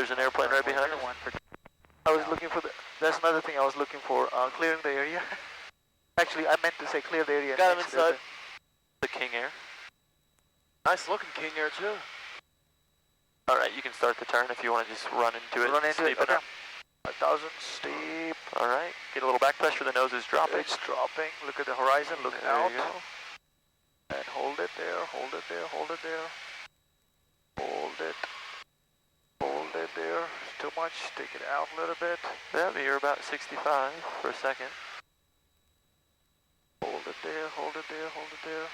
There's an airplane right behind us. I was looking for the, that's another thing I was looking for, clearing the area. Actually, I meant to say clear the area. Got him inside. The King Air. Nice looking King Air too. Alright, you can start the turn if you want to just run into it. Run into it, okay. Up. 1,000, steep. Alright, get a little back pressure, the nose is dropping. It's dropping, look at the horizon, look there out. You go. And hold it there, hold it there, hold it there. Hold it. Hold it there, it's too much, take it out a little bit. Yeah, but you're about 65 for a second. Hold it there, hold it there, hold it there.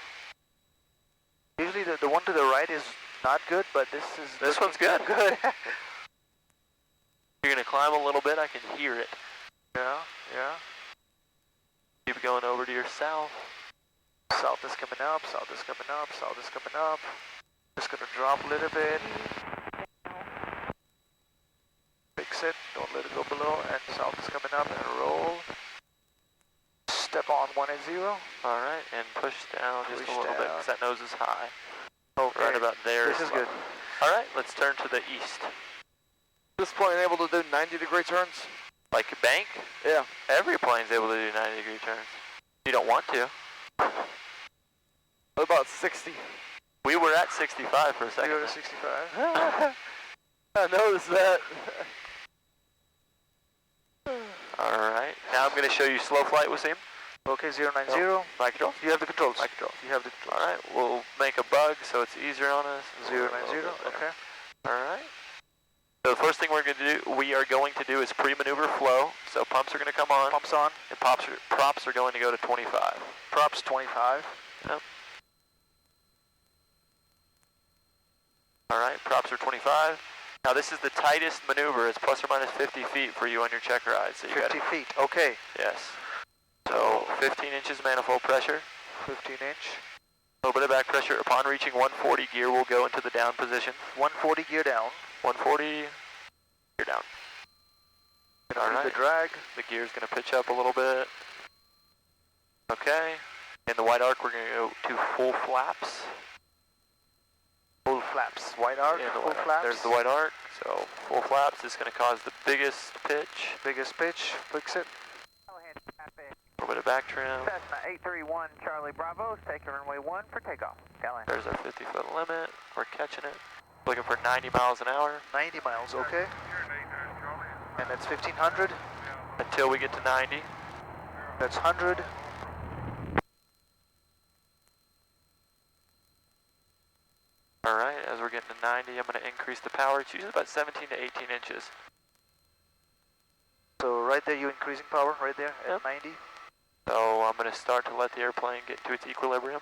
Usually the one to the right is not good, but this one's good. Good. You're gonna climb a little bit, I can hear it. Yeah, yeah. Keep going over to your south. South is coming up, south is coming up, south is coming up. Just gonna drop a little bit. Fix it, don't let it go below, and south is coming up and roll. Step on 180. Alright, and push down just a little bit, because that nose is high. Okay. Right about there. This is good. Alright, let's turn to the east. This plane able to do 90-degree turns? Like a bank? Yeah. Every plane's able to do 90-degree turns. You don't want to. What about 60? We were at 65 for a second. We were at 65. I noticed that. Alright, now I'm going to show you slow flight, Wasim. Okay, 090. Flight control. You have the controls. Flight control. You have the controls. Alright, we'll make a bug so it's easier on us. 090, okay. Alright. So the first thing we are going to do is pre-maneuver flow. So pumps are going to come on. Pumps on. And props are going to go to 25. Props 25. Yep. Alright, props are 25. Now this is the tightest maneuver. It's plus or minus 50 feet for you on your check ride. So you 50 feet, okay. Yes. So 15 inches manifold pressure. 15 inch. A little bit of back pressure. Upon reaching 140 gear, we'll go into the down position. 140 gear down. 140 gear down. Alright. The drag. The gear's going to pitch up a little bit. Okay. In the wide arc, we're going to go to full flaps. Full flaps. Wide arc, full flaps. There's the wide arc. So full flaps is going to cause the biggest pitch. Biggest pitch. Fix it. A little bit of back trim. Cessna 831 Charlie Bravo, taking runway 1 for takeoff. There's our 50-foot limit. We're catching it. Looking for 90 miles an hour. 90 miles, okay. And that's 1500. Until we get to 90. That's 100. Alright, as we're getting to 90, I'm going to increase the power. It's usually about 17 to 18 inches. So right there, you're increasing power, right there, yep. At 90. So I'm going to start to let the airplane get to its equilibrium.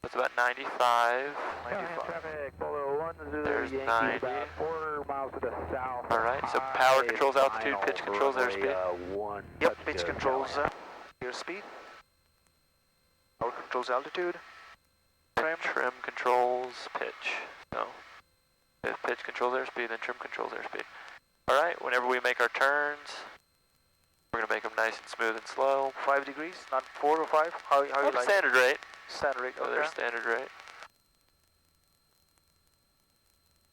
That's about 95. 95. Traffic, there's 90. 4 miles to the south. Alright, so power controls altitude, pitch controls airspeed. Yep, pitch controls airspeed. Power controls altitude. Trim controls pitch. So if pitch controls airspeed, then trim controls airspeed. Alright, whenever we make our turns, we're going to make them nice and smooth and slow. 5 degrees, not 4 or 5? How you like standard rate. Standard rate, okay. There's standard rate.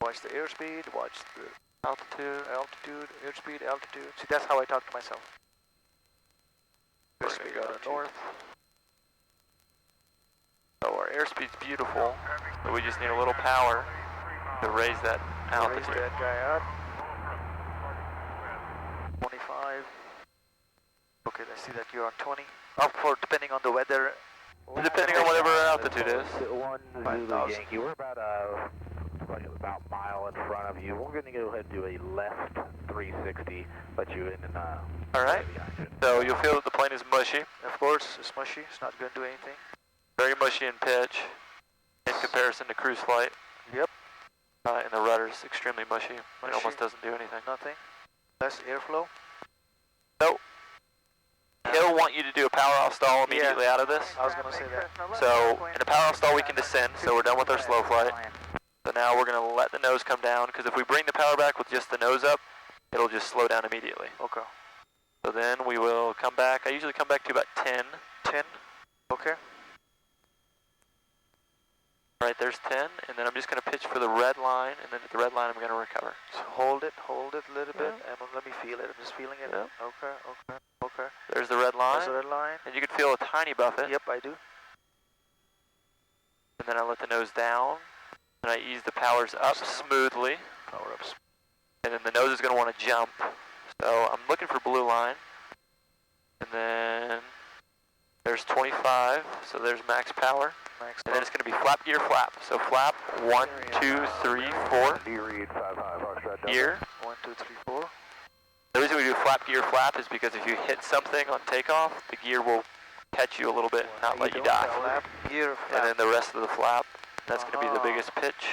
Watch the airspeed, watch the altitude, airspeed, altitude. See, that's how I talk to myself. Airspeed go to north. So our airspeed's beautiful, but we just need a little power to raise that altitude. Raise that guy up. 25. Okay, let's see that you're on 20. Up for depending on the weather. Depending on whatever our altitude is. 1 Yankee, we're about a mile in front of you. We're going to go ahead and do a left 360, let you in and Alright, so you'll feel that the plane is mushy. Of course, it's mushy. It's not going to do anything. Very mushy in pitch in comparison to cruise flight. Yep. And the rudder's extremely mushy. It almost doesn't do anything. Nothing. Less airflow. Nope. He'll want you to do a power off stall immediately out of this. I was going to say that. So in a power off stall we can descend, so we're done with our slow flight. So now we're going to let the nose come down, because if we bring the power back with just the nose up, it'll just slow down immediately. Okay. So then we will come back. I usually come back to about 10. 10. Okay. All right, there's 10, and then I'm just going to pitch for the red line, and then at the red line I'm going to recover. So hold it a little bit, and let me feel it. I'm just feeling it. Yeah. Okay. There's the red line. There's the red line. And you can feel a tiny buffet. Yep, I do. And then I let the nose down, and I ease the powers up smoothly. Power up. And then the nose is going to want to jump. So I'm looking for blue line. And then there's 25, so there's max power. And then it's going to be flap, gear, flap. So flap, 1, 2, 3, 4. Gear. 1, 2, 3, 4. The reason we do flap, gear, flap is because if you hit something on takeoff, the gear will catch you a little bit and not let you die. Flap, gear, flap. And then the rest of the flap, that's going to be the biggest pitch.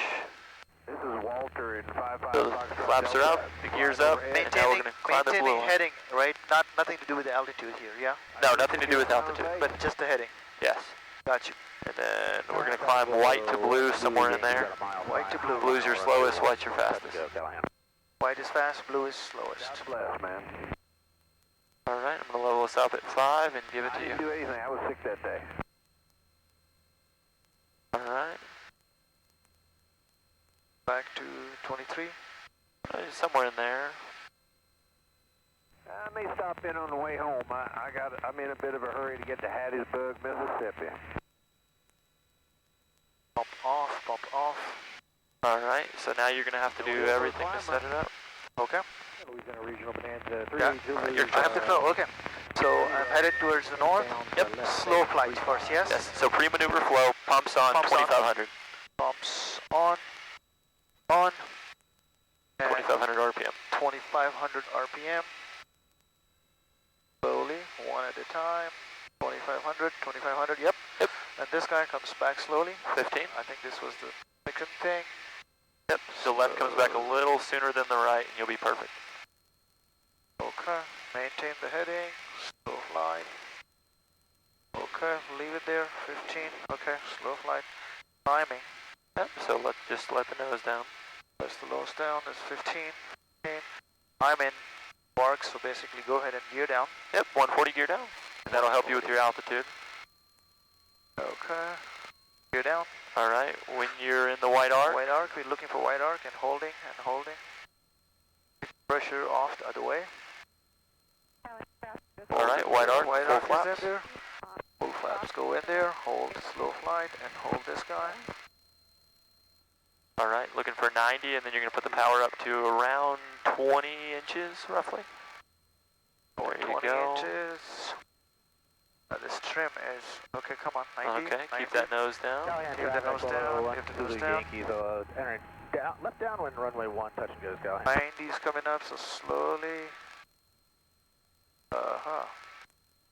This is Walter in 55. So the flaps are up, the gear's up, and now we're going to climb the blue line. Heading, right? Nothing to do with the altitude here, yeah? No, nothing to do with altitude. But just the heading. Yes. Got you. And then we're going to climb white to blue somewhere in there. White to blue. Blue's your slowest, white's your fastest. White is fast, blue is slowest. Man. Alright, I'm going to level this up at 5 and give it to I didn't you. do anything. I was sick that day. Alright. Back to 23. Somewhere in there. I may stop in on the way home. I'm in a bit of a hurry to get to Hattiesburg, Mississippi. Pop off. Alright, so now you're going to have to do everything to set it up. Okay. Louisiana Regional Bonanza I have to throw, okay. So I'm headed towards the north. Yep. Slow flight first, yes? Yes, so pre-maneuver flow, pumps on, Pumps on. 2500. Pumps on. And 2500 RPM. 2500 RPM. Slowly, one at a time. 2500, yep. And this guy comes back slowly. 15. I think this was the second thing. Yep, so left comes back a little sooner than the right, and you'll be perfect. Okay, maintain the heading, slow flight. Okay, leave it there, 15. Okay, slow flight. Timing. Yep, so just let the nose down. Press the nose down, is 15. I'm in park, so basically go ahead and gear down. Yep, 140 gear down. And that'll help you with your altitude. Okay, gear down. Alright, when you're in the white arc. White arc, we're looking for white arc and holding. Pressure off the other way. Alright, white arc, White full arc flaps. is in there. Full flaps go in there, hold slow flight and hold this guy. Alright, looking for 90, and then you're going to put the power up to around 20 inches, roughly. There you 20 go. inches. This trim is, okay, come on, 90. Okay, 90. keep that nose down. Keep the nose down, keep the nose down. Yankees, entering left downwind runway 1, touch and goes, go. 90's coming up, so slowly.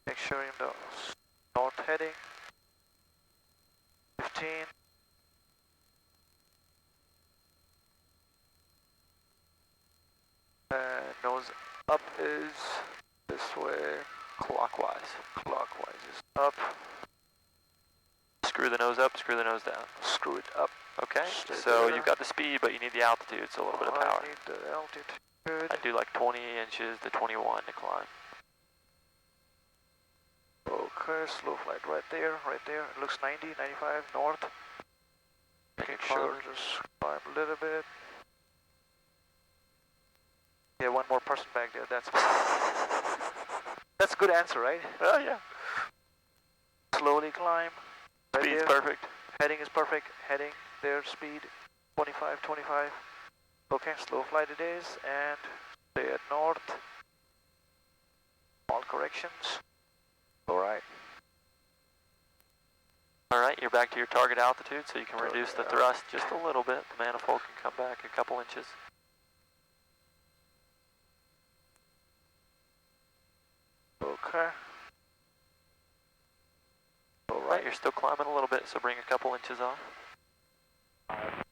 Make sure you're in the north heading. 15. And nose up is this way. Clockwise. Clockwise is up. Screw the nose up, screw the nose down. Screw it up. Okay, Stay so there. you've got the speed, but you need the altitude, so a little bit of power. I need the altitude. I do like 20 inches to 21 to climb. Okay, slow flight right there. It looks 90, 95 north. Making sure just climb a little bit. Yeah, one more person back there. That's a good answer, right? Oh yeah. Slowly climb. Right Speed's there. perfect. Heading is perfect. Heading there, speed 25. Okay, slow flight it is, and stay at north. All corrections. Alright. Alright, you're back to your target altitude, so you can reduce the thrust just a little bit. The manifold can come back a couple inches. Okay. Alright, you're still climbing a little bit, so bring a couple inches off. There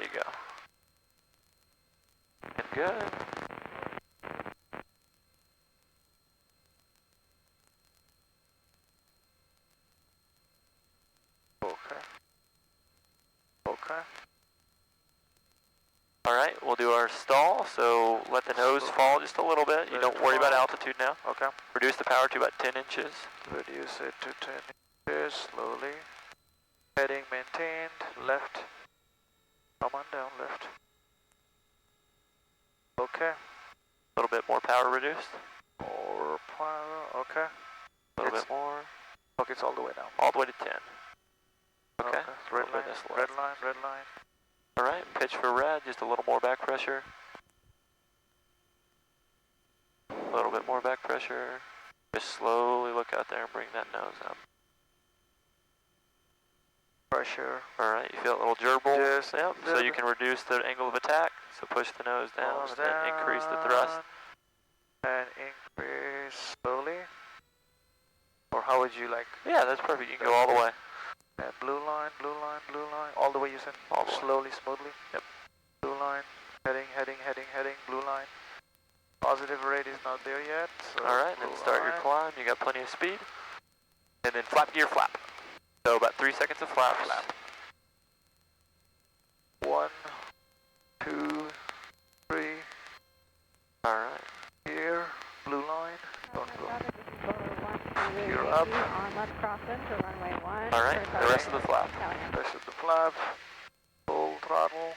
you go. And good. Okay. Alright, we'll do our stall, so let the nose fall just a little bit. You don't worry about altitude now. Okay. Reduce the power to about 10 inches. Reduce it to 10 inches slowly. Heading maintained, left. Come on down, left. Okay. A little bit more power reduced. More power, okay. A little bit more. Okay, it's all the way down. All the way to 10. Okay. Red line, red line, red line. Alright, pitch for red, just a little more back pressure. A little bit more back pressure. Just slowly look out there and bring that nose up. Pressure. Alright, you feel a little gerbil? Just yep. So you can reduce the angle of attack. So push the nose down and then increase the thrust. And increase slowly. Or how would you like? Yeah, that's perfect. You can go all the way. And blue line, blue line, blue line. All the way you said? All the way. Slowly, smoothly? Yep. Blue line. Heading, heading, heading, heading. Blue line. Positive rate is not there yet. So alright, then start your climb. You got plenty of speed. And then flap gear flap. So about 3 seconds of flap. 1, 2, 3. Alright. Here, blue line. Don't go. You're up. On left crossing to runway 1. Alright, the rest of the flap. Rest of the flap. Full throttle.